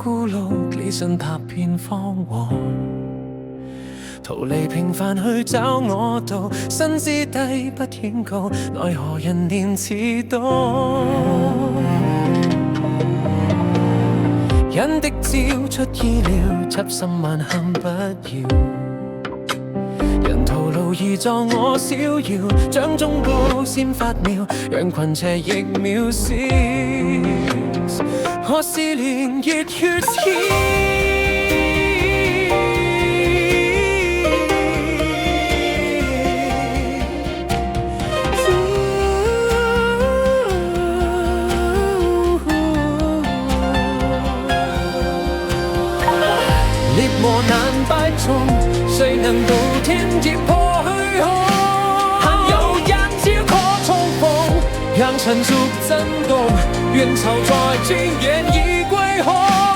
咕嚕，理想踏遍荒蕪，逃離平凡去找我道，身姿低不顯高，奈何人年似刀。人的招出意料，執心萬幸不要。人徒勞而助我逍遙，掌中寶先發妙，讓群邪亦渺小。何時連熱血纖？獵魔難敗眾，誰能渡天劫破虛空？幸有一朝可重逢，讓塵俗震動，願囚在轉眼已歸空。